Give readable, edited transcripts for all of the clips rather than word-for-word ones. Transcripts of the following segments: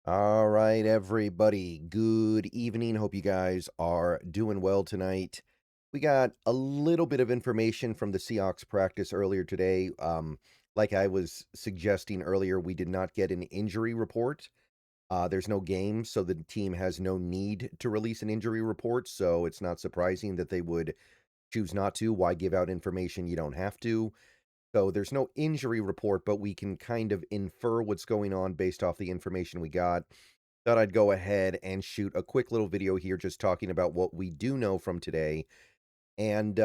All right, everybody. Good evening. Hope you guys are doing well tonight. We got a little bit of information from the Seahawks practice earlier today. Like I was suggesting earlier, we did not get an injury report. There's no game, so the team has no need to release an injury report. So it's not surprising that they would choose not to. Why give out information you don't have to? So there's no injury report, but we can kind of infer what's going on based off the information we got. Thought I'd go ahead and shoot a quick little video here just talking about what we do know from today. And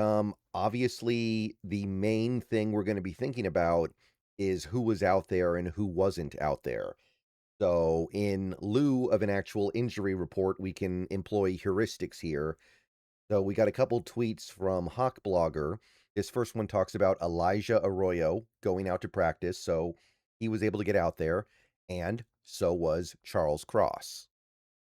obviously, the main thing we're going to be thinking about is who was out there and who wasn't out there. So, in lieu of an actual injury report, we can employ heuristics here. So, we got a couple tweets from Hawk Blogger. This first one talks about Elijah Arroyo going out to practice, so he was able to get out there, and so was Charles Cross.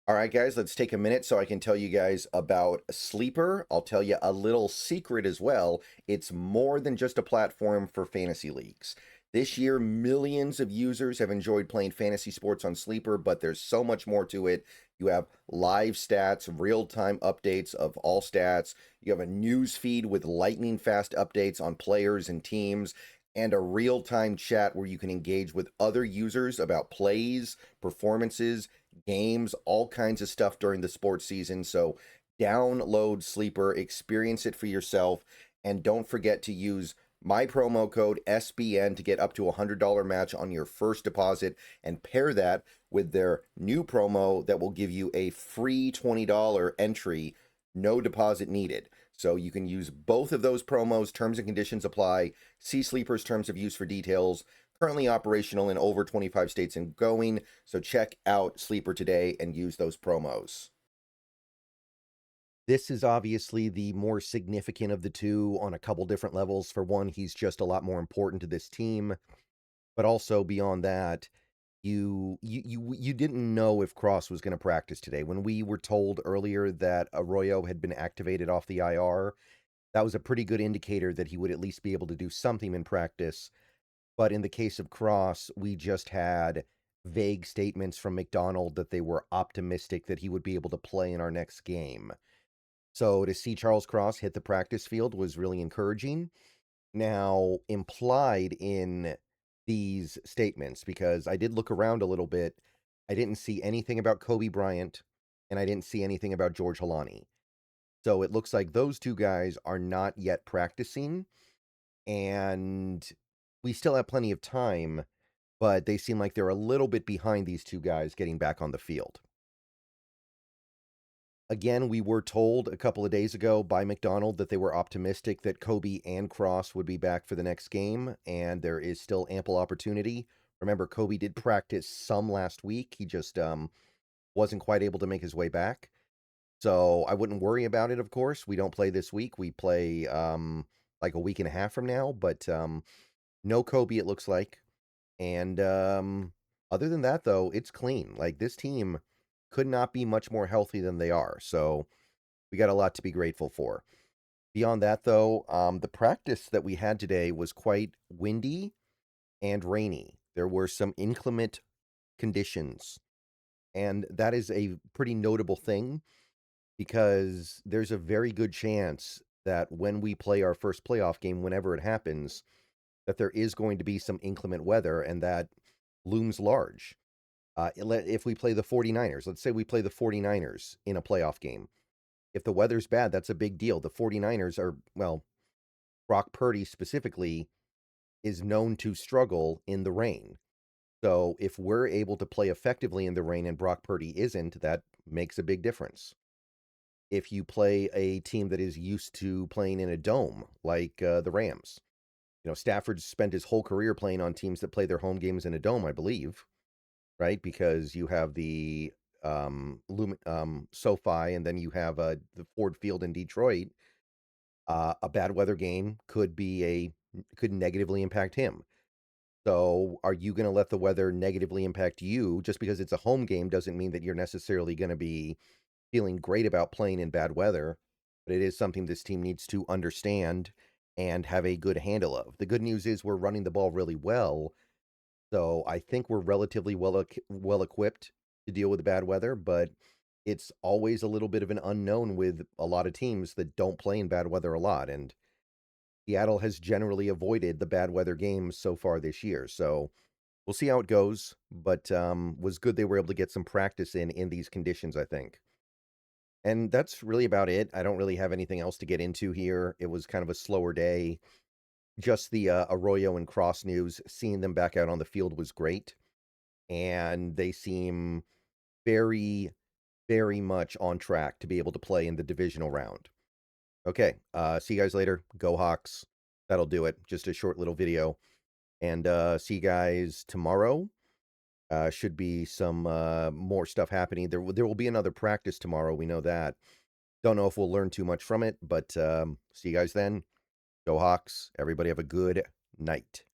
All right, guys, let's take a minute so I can tell you guys about Sleeper. I'll tell you a little secret as well. It's more than just a platform for fantasy leagues. This year, millions of users have enjoyed playing fantasy sports on Sleeper, but there's so much more to it. You have live stats, real-time updates of all stats. You have a news feed with lightning-fast updates on players and teams, and a real-time chat where you can engage with other users about plays, performances, games, all kinds of stuff during the sports season. So download Sleeper, experience it for yourself, and don't forget to use my promo code SBN to get up to a $100 match on your first deposit, and pair that with their new promo that will give you a free $20 entry, no deposit needed. So you can use both of those promos. Terms and conditions apply. See Sleeper's terms of use for details. Currently operational in over 25 states and going. So check out Sleeper today and use those promos. This is obviously the more significant of the two on a couple different levels. For one, he's just a lot more important to this team. But also beyond that, you didn't know if Cross was going to practice today. When we were told earlier that Arroyo had been activated off the IR, that was a pretty good indicator that he would at least be able to do something in practice. But in the case of Cross, we just had vague statements from McDonald that they were optimistic that he would be able to play in our next game. So to see Charles Cross hit the practice field was really encouraging. Now, implied in these statements, because I did look around a little bit, I didn't see anything about Kobe Bryant, and I didn't see anything about George Halani. So it looks like those two guys are not yet practicing, and we still have plenty of time, but they seem like they're a little bit behind these two guys getting back on the field. Again, we were told a couple of days ago by McDonald that they were optimistic that Kobe and Cross would be back for the next game, and there is still ample opportunity. Remember, Kobe did practice some last week. He just wasn't quite able to make his way back. So I wouldn't worry about it, of course. We don't play this week. We play like a week and a half from now, but no Kobe, it looks like. And other than that, though, it's clean. Like, this team could not be much more healthy than they are. So we got a lot to be grateful for. Beyond that, though, the practice that we had today was quite windy and rainy. There were some inclement conditions. And that is a pretty notable thing because there's a very good chance that when we play our first playoff game, whenever it happens, that there is going to be some inclement weather, and that looms large. If we play the 49ers, let's say we play the 49ers in a playoff game. If the weather's bad, that's a big deal. The 49ers are, well, Brock Purdy specifically is known to struggle in the rain. So if we're able to play effectively in the rain and Brock Purdy isn't, that makes a big difference. If you play a team that is used to playing in a dome, like the Rams, Stafford spent his whole career playing on teams that play their home games in a dome, I believe, right? Because you have the SoFi, and then you have the Ford Field in Detroit. A bad weather game could negatively impact him. So are you going to let the weather negatively impact you? Just because it's a home game doesn't mean that you're necessarily going to be feeling great about playing in bad weather, but it is something this team needs to understand and have a good handle of. The good news is we're running the ball really well, so I think we're relatively well equipped to deal with bad weather, but it's always a little bit of an unknown with a lot of teams that don't play in bad weather a lot. And Seattle has generally avoided the bad weather games so far this year. So we'll see how it goes, but was good they were able to get some practice in these conditions, I think. And that's really about it. I don't really have anything else to get into here. It was kind of a slower day. Just the Arroyo and Cross news, seeing them back out on the field was great. And they seem very, very much on track to be able to play in the divisional round. Okay, see you guys later. Go Hawks. That'll do it. Just a short little video. And see you guys tomorrow. Should be some more stuff happening. There will be another practice tomorrow. We know that. Don't know if we'll learn too much from it, but see you guys then. Go Hawks. Everybody have a good night.